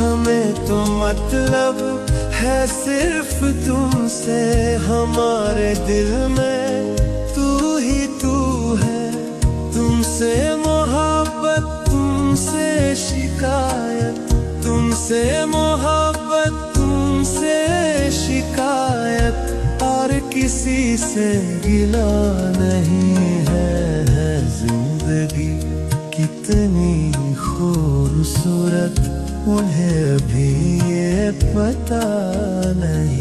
हमें तो मतलब है सिर्फ तुमसे, हमारे दिल में तू ही तू है। तुमसे मोहब्बत, तुमसे शिकायत, तुमसे मोहब्बत, तुमसे शिकायत, और किसी से गिला नहीं है जिंदगी कितनी खूबसूरत, उन्हें भी ये पता नहीं।